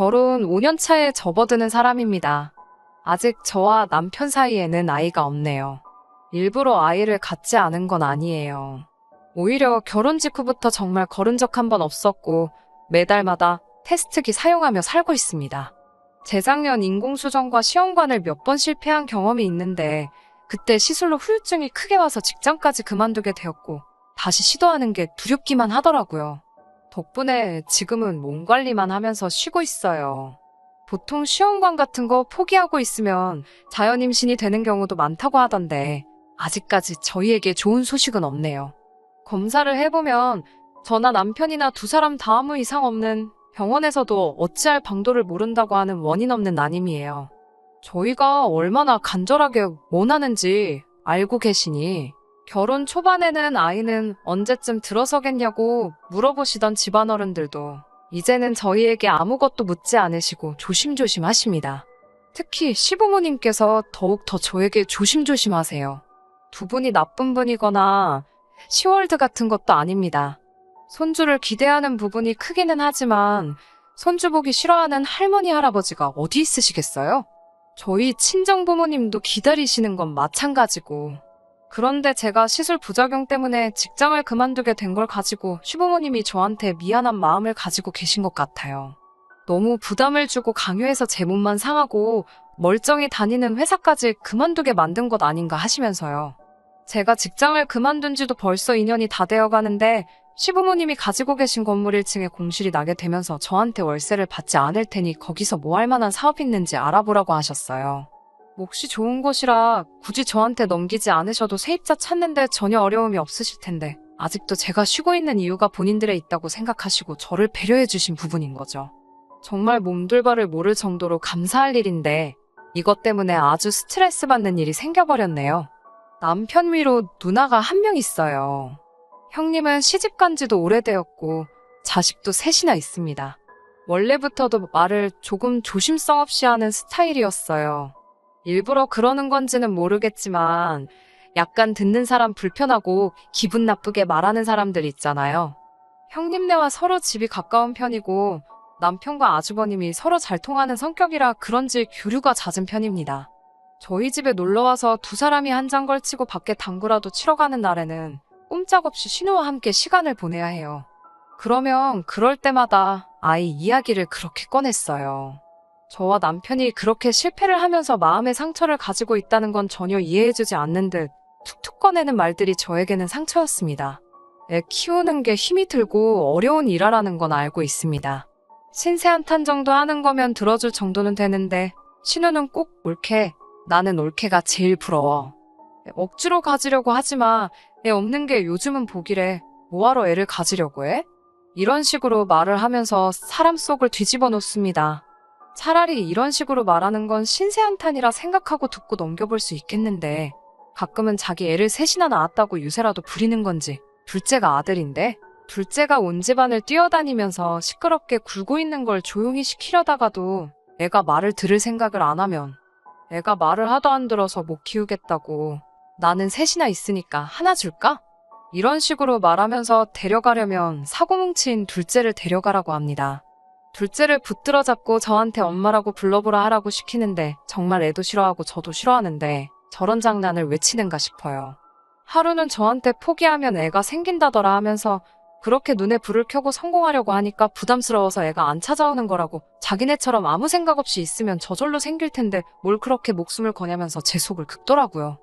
결혼 5년 차에 접어드는 사람입니다. 아직 저와 남편 사이에는 아이가 없네요. 일부러 아이를 갖지 않은 건 아니에요. 오히려 결혼 직후부터 정말 거른 적 한 번 없었고 매달마다 테스트기 사용하며 살고 있습니다. 재작년 인공수정과 시험관을 몇 번 실패한 경험이 있는데 그때 시술로 후유증이 크게 와서 직장까지 그만두게 되었고 다시 시도하는 게 두렵기만 하더라고요. 덕분에 지금은 몸 관리만 하면서 쉬고 있어요. 보통 시험관 같은 거 포기하고 있으면 자연 임신이 되는 경우도 많다고 하던데 아직까지 저희에게 좋은 소식은 없네요. 검사를 해보면 저나 남편이나 두 사람 다 아무 이상 없는, 병원에서도 어찌할 방도를 모른다고 하는 원인 없는 난임이에요. 저희가 얼마나 간절하게 원하는지 알고 계시니 결혼 초반에는 아이는 언제쯤 들어서겠냐고 물어보시던 집안어른들도 이제는 저희에게 아무것도 묻지 않으시고 조심조심 하십니다. 특히 시부모님께서 더욱 더 저에게 조심조심하세요. 두 분이 나쁜 분이거나 시월드 같은 것도 아닙니다. 손주를 기대하는 부분이 크기는 하지만 손주 보기 싫어하는 할머니, 할아버지가 어디 있으시겠어요? 저희 친정부모님도 기다리시는 건 마찬가지고. 그런데 제가 시술 부작용 때문에 직장을 그만두게 된 걸 가지고 시부모님이 저한테 미안한 마음을 가지고 계신 것 같아요. 너무 부담을 주고 강요해서 제 몸만 상하고 멀쩡히 다니는 회사까지 그만두게 만든 것 아닌가 하시면서요. 제가 직장을 그만둔 지도 벌써 2년이 다 되어 가는데 시부모님이 가지고 계신 건물 1층에 공실이 나게 되면서 저한테 월세를 받지 않을 테니 거기서 뭐 할 만한 사업 있는지 알아보라고 하셨어요. 몫이 좋은 곳이라 굳이 저한테 넘기지 않으셔도 세입자 찾는데 전혀 어려움이 없으실 텐데 아직도 제가 쉬고 있는 이유가 본인들에 있다고 생각하시고 저를 배려해 주신 부분인 거죠. 정말 몸둘바를 모를 정도로 감사할 일인데 이것 때문에 아주 스트레스 받는 일이 생겨버렸네요. 남편 위로 누나가 한 명 있어요. 형님은 시집간 지도 오래되었고 자식도 셋이나 있습니다. 원래부터도 말을 조금 조심성 없이 하는 스타일이었어요. 일부러 그러는 건지는 모르겠지만 약간 듣는 사람 불편하고 기분 나쁘게 말하는 사람들 있잖아요. 형님네와 서로 집이 가까운 편이고 남편과 아주버님이 서로 잘 통하는 성격이라 그런지 교류가 잦은 편입니다. 저희 집에 놀러와서 두 사람이 한 장 걸치고 밖에 당구라도 치러 가는 날에는 꼼짝없이 신우와 함께 시간을 보내야 해요. 그러면 그럴 때마다 아이 이야기를 그렇게 꺼냈어요. 저와 남편이 그렇게 실패를 하면서 마음의 상처를 가지고 있다는 건 전혀 이해해주지 않는 듯 툭툭 꺼내는 말들이 저에게는 상처였습니다. 애 키우는 게 힘이 들고 어려운 일하라는 건 알고 있습니다. 신세 한탄 정도 하는 거면 들어줄 정도는 되는데 신우는 꼭 옳게, 나는 옳게가 제일 부러워. 억지로 가지려고 하지마. 애 없는 게 요즘은 복이래. 뭐하러 애를 가지려고 해? 이런 식으로 말을 하면서 사람 속을 뒤집어 놓습니다. 차라리 이런 식으로 말하는 건 신세한탄이라 생각하고 듣고 넘겨볼 수 있겠는데 가끔은 자기 애를 셋이나 낳았다고 유세라도 부리는 건지, 둘째가 아들인데 둘째가 온 집안을 뛰어다니면서 시끄럽게 굴고 있는 걸 조용히 시키려다가도 애가 말을 들을 생각을 안 하면 애가 말을 하도 안 들어서 못 키우겠다고 나는 셋이나 있으니까 하나 줄까? 이런 식으로 말하면서 데려가려면 사고뭉친 둘째를 데려가라고 합니다. 둘째를 붙들어 잡고 저한테 엄마라고 불러보라 하라고 시키는데 정말 애도 싫어하고 저도 싫어하는데 저런 장난을 왜 치는가 싶어요. 하루는 저한테 포기하면 애가 생긴다더라 하면서 그렇게 눈에 불을 켜고 성공하려고 하니까 부담스러워서 애가 안 찾아오는 거라고, 자기네처럼 아무 생각 없이 있으면 저절로 생길 텐데 뭘 그렇게 목숨을 거냐면서 제 속을 긁더라고요.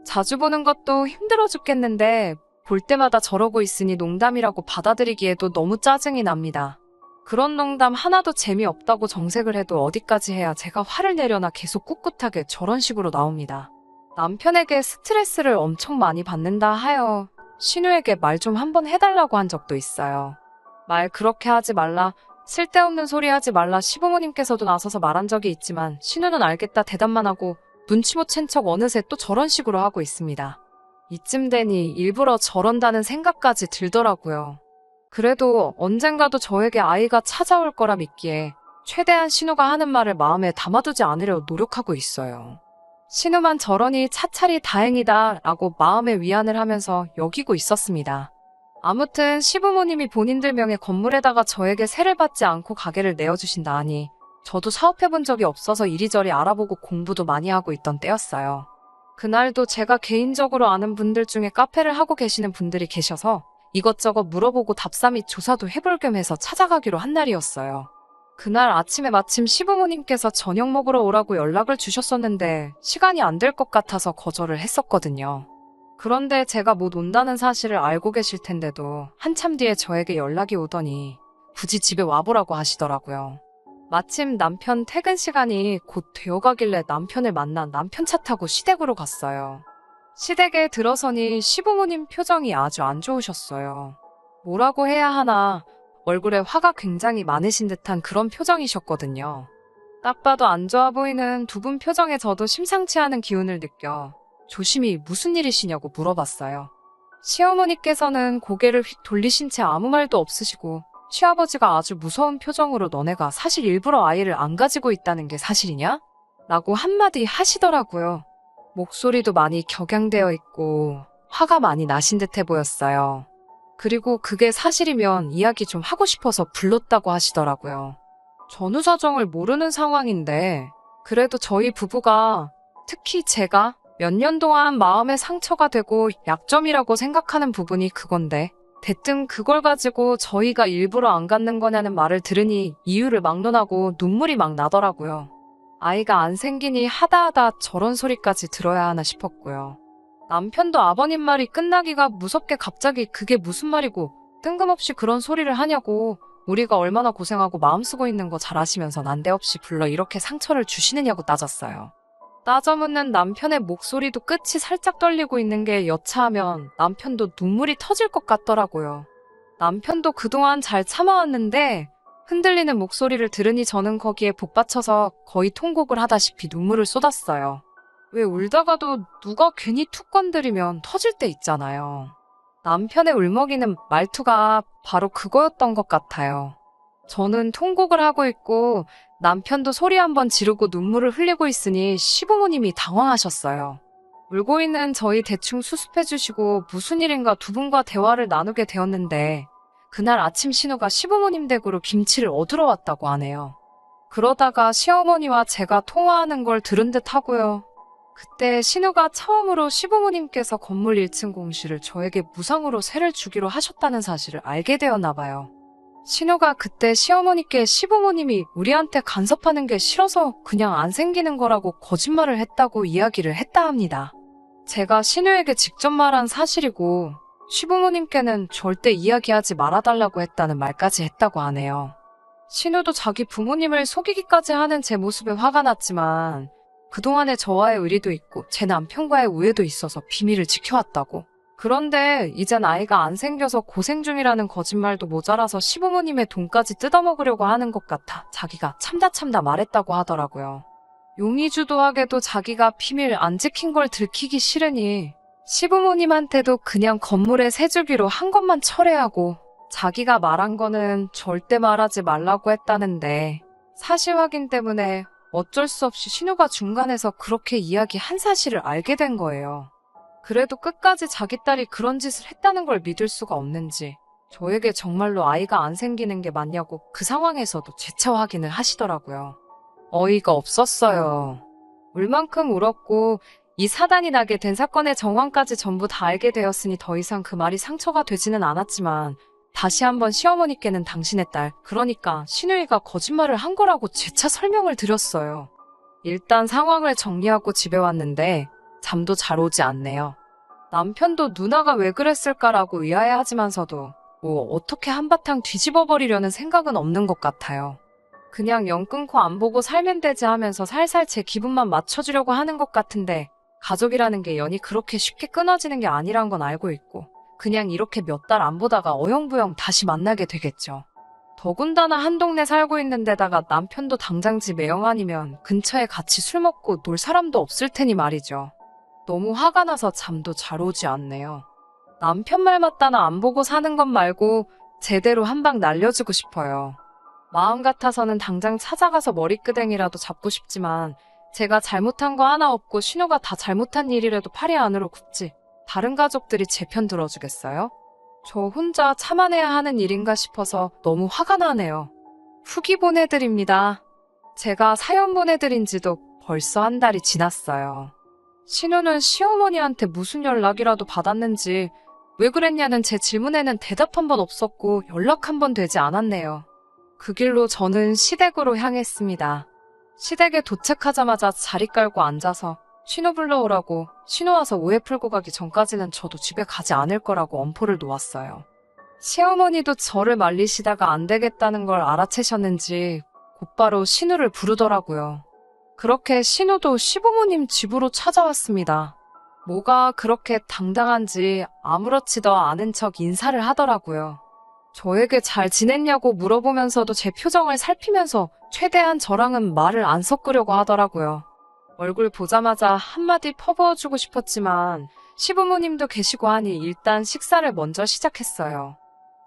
자주 보는 것도 힘들어 죽겠는데 볼 때마다 저러고 있으니 농담이라고 받아들이기에도 너무 짜증이 납니다. 그런 농담 하나도 재미없다고 정색을 해도 어디까지 해야 제가 화를 내려나 계속 꿋꿋하게 저런 식으로 나옵니다. 남편에게 스트레스를 엄청 많이 받는다 하여 신우에게 말 좀 한번 해달라고 한 적도 있어요. 말 그렇게 하지 말라, 쓸데없는 소리 하지 말라 시부모님께서도 나서서 말한 적이 있지만 신우는 알겠다 대답만 하고 눈치 못 챈 척 어느새 또 저런 식으로 하고 있습니다. 이쯤 되니 일부러 저런다는 생각까지 들더라고요. 그래도 언젠가도 저에게 아이가 찾아올 거라 믿기에 최대한 신우가 하는 말을 마음에 담아두지 않으려 노력하고 있어요. 신우만 저러니 차차리 다행이다 라고 마음의 위안을 하면서 여기고 있었습니다. 아무튼 시부모님이 본인들 명의 건물에다가 저에게 세를 받지 않고 가게를 내어주신다 하니 저도 사업해본 적이 없어서 이리저리 알아보고 공부도 많이 하고 있던 때였어요. 그날도 제가 개인적으로 아는 분들 중에 카페를 하고 계시는 분들이 계셔서 이것저것 물어보고 답사 및 조사도 해볼 겸 해서 찾아가기로 한 날이었어요. 그날 아침에 마침 시부모님께서 저녁 먹으러 오라고 연락을 주셨었는데 시간이 안 될 것 같아서 거절을 했었거든요. 그런데 제가 못 온다는 사실을 알고 계실 텐데도 한참 뒤에 저에게 연락이 오더니 굳이 집에 와보라고 하시더라고요. 마침 남편 퇴근 시간이 곧 되어가길래 남편을 만나 남편 차 타고 시댁으로 갔어요. 시댁에 들어서니 시부모님 표정이 아주 안 좋으셨어요. 뭐라고 해야 하나, 얼굴에 화가 굉장히 많으신 듯한 그런 표정이셨거든요. 딱 봐도 안 좋아 보이는 두 분 표정에 저도 심상치 않은 기운을 느껴 조심히 무슨 일이시냐고 물어봤어요. 시어머니께서는 고개를 휙 돌리신 채 아무 말도 없으시고 시아버지가 아주 무서운 표정으로 너네가 사실 일부러 아이를 안 가지고 있다는 게 사실이냐? 라고 한마디 하시더라고요. 목소리도 많이 격양되어 있고 화가 많이 나신 듯해 보였어요. 그리고 그게 사실이면 이야기 좀 하고 싶어서 불렀다고 하시더라고요. 전후 사정을 모르는 상황인데 그래도 저희 부부가 특히 제가 몇 년 동안 마음에 상처가 되고 약점이라고 생각하는 부분이 그건데 대뜸 그걸 가지고 저희가 일부러 안 갖는 거냐는 말을 들으니 이유를 막론하고 눈물이 막 나더라고요. 아이가 안 생기니 하다하다 저런 소리까지 들어야 하나 싶었고요. 남편도 아버님 말이 끝나기가 무섭게 갑자기 그게 무슨 말이고 뜬금없이 그런 소리를 하냐고 우리가 얼마나 고생하고 마음 쓰고 있는 거 잘 아시면서 난데없이 불러 이렇게 상처를 주시느냐고 따졌어요. 따져 묻는 남편의 목소리도 끝이 살짝 떨리고 있는 게 여차하면 남편도 눈물이 터질 것 같더라고요. 남편도 그동안 잘 참아왔는데 흔들리는 목소리를 들으니 저는 거기에 복받쳐서 거의 통곡을 하다시피 눈물을 쏟았어요. 왜 울다가도 누가 괜히 툭 건드리면 터질 때 있잖아요. 남편의 울먹이는 말투가 바로 그거였던 것 같아요. 저는 통곡을 하고 있고 남편도 소리 한번 지르고 눈물을 흘리고 있으니 시부모님이 당황하셨어요. 울고 있는 저희 대충 수습해 주시고 무슨 일인가 두 분과 대화를 나누게 되었는데 그날 아침 신우가 시부모님 댁으로 김치를 얻으러 왔다고 하네요. 그러다가 시어머니와 제가 통화하는 걸 들은 듯 하고요. 그때 신우가 처음으로 시부모님께서 건물 1층 공실을 저에게 무상으로 세를 주기로 하셨다는 사실을 알게 되었나 봐요. 신우가 그때 시어머니께 시부모님이 우리한테 간섭하는 게 싫어서 그냥 안 생기는 거라고 거짓말을 했다고 이야기를 했다 합니다. 제가 신우에게 직접 말한 사실이고 시부모님께는 절대 이야기하지 말아달라고 했다는 말까지 했다고 하네요. 신우도 자기 부모님을 속이기까지 하는 제 모습에 화가 났지만 그동안에 저와의 의리도 있고 제 남편과의 우애도 있어서 비밀을 지켜왔다고. 그런데 이젠 아이가 안 생겨서 고생 중이라는 거짓말도 모자라서 시부모님의 돈까지 뜯어먹으려고 하는 것 같아 자기가 참다 말했다고 하더라고요. 용의주도하게도 자기가 비밀 안 지킨 걸 들키기 싫으니 시부모님한테도 그냥 건물에 세 주기로 한 것만 철회하고 자기가 말한 거는 절대 말하지 말라고 했다는데 사실 확인 때문에 어쩔 수 없이 신우가 중간에서 그렇게 이야기한 사실을 알게 된 거예요. 그래도 끝까지 자기 딸이 그런 짓을 했다는 걸 믿을 수가 없는지 저에게 정말로 아이가 안 생기는 게 맞냐고 그 상황에서도 재차 확인을 하시더라고요. 어이가 없었어요. 울 만큼 울었고 이 사단이 나게 된 사건의 정황까지 전부 다 알게 되었으니 더 이상 그 말이 상처가 되지는 않았지만 다시 한번 시어머니께는 당신의 딸, 그러니까 신우이가 거짓말을 한 거라고 재차 설명을 드렸어요. 일단 상황을 정리하고 집에 왔는데 잠도 잘 오지 않네요. 남편도 누나가 왜 그랬을까라고 의아해하지만서도 뭐 어떻게 한바탕 뒤집어버리려는 생각은 없는 것 같아요. 그냥 영 끊고 안 보고 살면 되지 하면서 살살 제 기분만 맞춰주려고 하는 것 같은데 가족이라는 게 연이 그렇게 쉽게 끊어지는 게 아니란 건 알고 있고 그냥 이렇게 몇 달 안 보다가 어영부영 다시 만나게 되겠죠. 더군다나 한 동네 살고 있는 데다가 남편도 당장 집 애영 아니면 근처에 같이 술 먹고 놀 사람도 없을 테니 말이죠. 너무 화가 나서 잠도 잘 오지 않네요. 남편 말 맞다나 안 보고 사는 것 말고 제대로 한 방 날려주고 싶어요. 마음 같아서는 당장 찾아가서 머리끄댕이라도 잡고 싶지만 제가 잘못한 거 하나 없고 신우가 다 잘못한 일이라도 팔이 안으로 굽지 다른 가족들이 제 편 들어주겠어요? 저 혼자 참아내야 하는 일인가 싶어서 너무 화가 나네요. 후기 보내드립니다. 제가 사연 보내드린 지도 벌써 한 달이 지났어요. 신우는 시어머니한테 무슨 연락이라도 받았는지 왜 그랬냐는 제 질문에는 대답 한 번 없었고 연락 한 번 되지 않았네요. 그 길로 저는 시댁으로 향했습니다. 시댁에 도착하자마자 자리 깔고 앉아서 신우 불러오라고, 신우 와서 오해 풀고 가기 전까지는 저도 집에 가지 않을 거라고 엄포를 놓았어요. 시어머니도 저를 말리시다가 안 되겠다는 걸 알아채셨는지 곧바로 신우를 부르더라고요. 그렇게 신우도 시부모님 집으로 찾아왔습니다. 뭐가 그렇게 당당한지 아무렇지도 않은 척 인사를 하더라고요. 저에게 잘 지냈냐고 물어보면서도 제 표정을 살피면서 최대한 저랑은 말을 안 섞으려고 하더라고요. 얼굴 보자마자 한마디 퍼부어주고 싶었지만 시부모님도 계시고 하니 일단 식사를 먼저 시작했어요.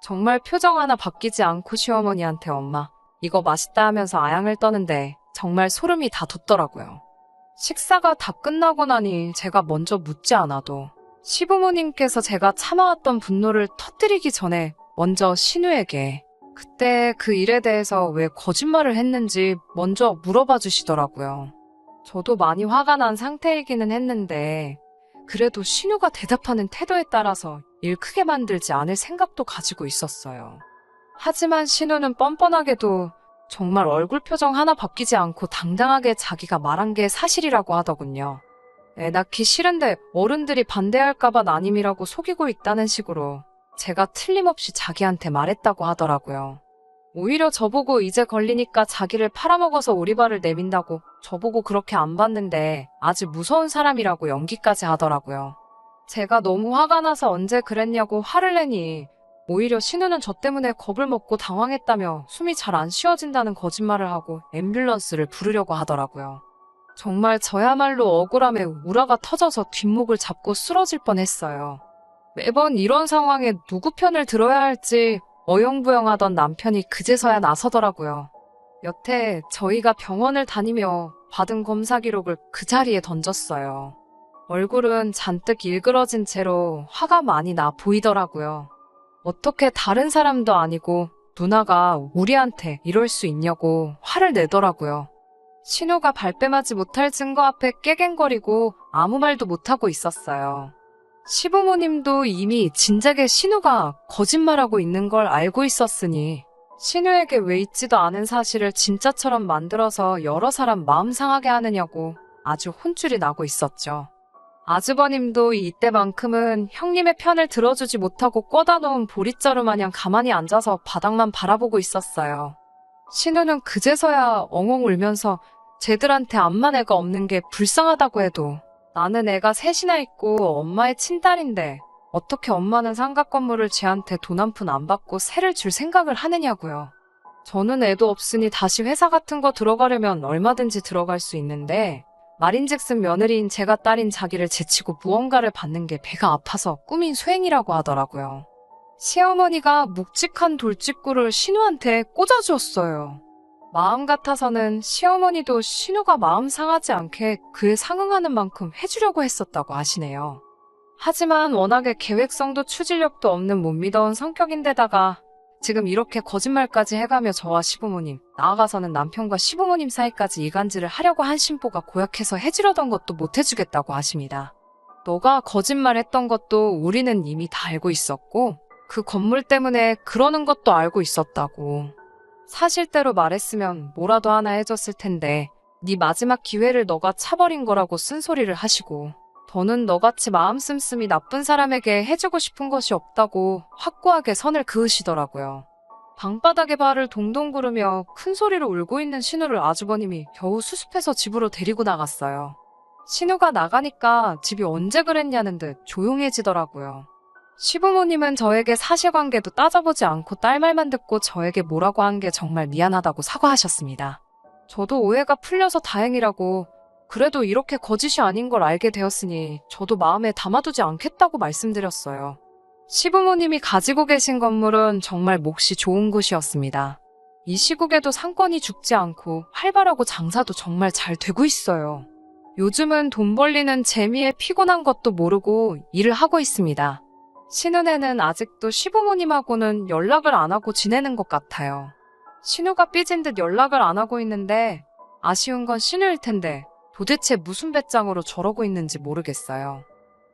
정말 표정 하나 바뀌지 않고 시어머니한테 엄마, 이거 맛있다 하면서 아양을 떠는데 정말 소름이 다 돋더라고요. 식사가 다 끝나고 나니 제가 먼저 묻지 않아도 시부모님께서 제가 참아왔던 분노를 터뜨리기 전에 먼저 신우에게 그때 그 일에 대해서 왜 거짓말을 했는지 먼저 물어봐 주시더라고요. 저도 많이 화가 난 상태이기는 했는데 그래도 신우가 대답하는 태도에 따라서 일 크게 만들지 않을 생각도 가지고 있었어요. 하지만 신우는 뻔뻔하게도 정말 얼굴 표정 하나 바뀌지 않고 당당하게 자기가 말한 게 사실이라고 하더군요. 애 낳기 싫은데 어른들이 반대할까봐 난임이라고 속이고 있다는 식으로 제가 틀림없이 자기한테 말했다고 하더라고요. 오히려 저보고 이제 걸리니까 자기를 팔아먹어서 오리발을 내민다고 저보고 그렇게 안 봤는데 아주 무서운 사람이라고 연기까지 하더라고요. 제가 너무 화가 나서 언제 그랬냐고 화를 내니 오히려 신우는 저 때문에 겁을 먹고 당황했다며 숨이 잘 안 쉬어진다는 거짓말을 하고 앰뷸런스를 부르려고 하더라고요. 정말 저야말로 억울함에 우라가 터져서 뒷목을 잡고 쓰러질 뻔했어요. 매번 이런 상황에 누구 편을 들어야 할지 어영부영하던 남편이 그제서야 나서더라고요. 여태 저희가 병원을 다니며 받은 검사 기록을 그 자리에 던졌어요. 얼굴은 잔뜩 일그러진 채로 화가 많이 나 보이더라고요. 어떻게 다른 사람도 아니고 누나가 우리한테 이럴 수 있냐고 화를 내더라고요. 신우가 발뺌하지 못할 증거 앞에 깨갱거리고 아무 말도 못하고 있었어요. 시부모님도 이미 진작에 신우가 거짓말하고 있는 걸 알고 있었으니 신우에게 왜 있지도 않은 사실을 진짜처럼 만들어서 여러 사람 마음 상하게 하느냐고 아주 혼쭐이 나고 있었죠. 아주버님도 이때만큼은 형님의 편을 들어주지 못하고 꿔다 놓은 보릿자루 마냥 가만히 앉아서 바닥만 바라보고 있었어요. 신우는 그제서야 엉엉 울면서 쟤들한테 암만 애가 없는 게 불쌍하다고 해도 나는 애가 셋이나 있고 엄마의 친딸인데 어떻게 엄마는 상가 건물을 쟤한테 돈 한 푼 안 받고 세를 줄 생각을 하느냐고요. 저는 애도 없으니 다시 회사 같은 거 들어가려면 얼마든지 들어갈 수 있는데 말인즉슨 며느리인 제가 딸인 자기를 제치고 무언가를 받는 게 배가 아파서 꿈인 수행이라고 하더라고요. 시어머니가 묵직한 돌직구를 신우한테 꽂아주었어요. 마음 같아서는 시어머니도 신우가 마음 상하지 않게 그에 상응하는 만큼 해주려고 했었다고 하시네요. 하지만 워낙에 계획성도 추진력도 없는 못 믿어온 성격인데다가 지금 이렇게 거짓말까지 해가며 저와 시부모님, 나아가서는 남편과 시부모님 사이까지 이간질을 하려고 한 심보가 고약해서 해주려던 것도 못 해주겠다고 하십니다. 너가 거짓말했던 것도 우리는 이미 다 알고 있었고 그 건물 때문에 그러는 것도 알고 있었다고. 사실대로 말했으면 뭐라도 하나 해줬을 텐데 네 마지막 기회를 너가 차버린 거라고 쓴소리를 하시고 더는 너같이 마음 씀씀이 나쁜 사람에게 해주고 싶은 것이 없다고 확고하게 선을 그으시더라고요. 방바닥에 발을 동동 구르며 큰 소리로 울고 있는 신우를 아주버님이 겨우 수습해서 집으로 데리고 나갔어요. 신우가 나가니까 집이 언제 그랬냐는 듯 조용해지더라고요. 시부모님은 저에게 사실관계도 따져보지 않고 딸 말만 듣고 저에게 뭐라고 한 게 정말 미안하다고 사과하셨습니다. 저도 오해가 풀려서 다행이라고, 그래도 이렇게 거짓이 아닌 걸 알게 되었으니 저도 마음에 담아두지 않겠다고 말씀드렸어요. 시부모님이 가지고 계신 건물은 정말 몫이 좋은 곳이었습니다. 이 시국에도 상권이 죽지 않고 활발하고 장사도 정말 잘 되고 있어요. 요즘은 돈 벌리는 재미에 피곤한 것도 모르고 일을 하고 있습니다. 신우네는 아직도 시부모님하고는 연락을 안 하고 지내는 것 같아요. 신우가 삐진 듯 연락을 안 하고 있는데 아쉬운 건 신우일 텐데 도대체 무슨 배짱으로 저러고 있는지 모르겠어요.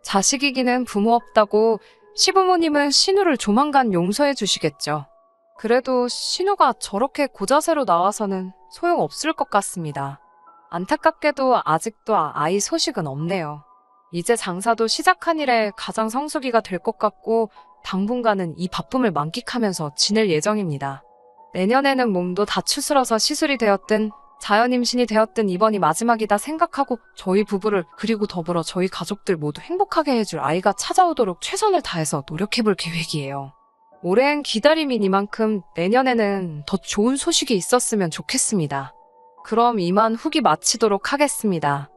자식이기는 부모 없다고 시부모님은 신우를 조만간 용서해 주시겠죠. 그래도 신우가 저렇게 고자세로 나와서는 소용없을 것 같습니다. 안타깝게도 아직도 아이 소식은 없네요. 이제 장사도 시작한 이래 가장 성수기가 될 것 같고 당분간은 이 바쁨을 만끽하면서 지낼 예정입니다. 내년에는 몸도 다 추스러서 시술이 되었든 자연 임신이 되었든 이번이 마지막이다 생각하고 저희 부부를 그리고 더불어 저희 가족들 모두 행복하게 해줄 아이가 찾아오도록 최선을 다해서 노력해볼 계획이에요. 오랜 기다림이니만큼 내년에는 더 좋은 소식이 있었으면 좋겠습니다. 그럼 이만 후기 마치도록 하겠습니다.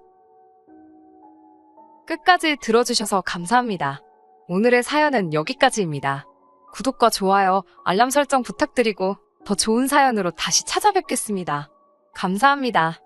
끝까지 들어주셔서 감사합니다. 오늘의 사연은 여기까지입니다. 구독과 좋아요, 알람 설정 부탁드리고 더 좋은 사연으로 다시 찾아뵙겠습니다. 감사합니다.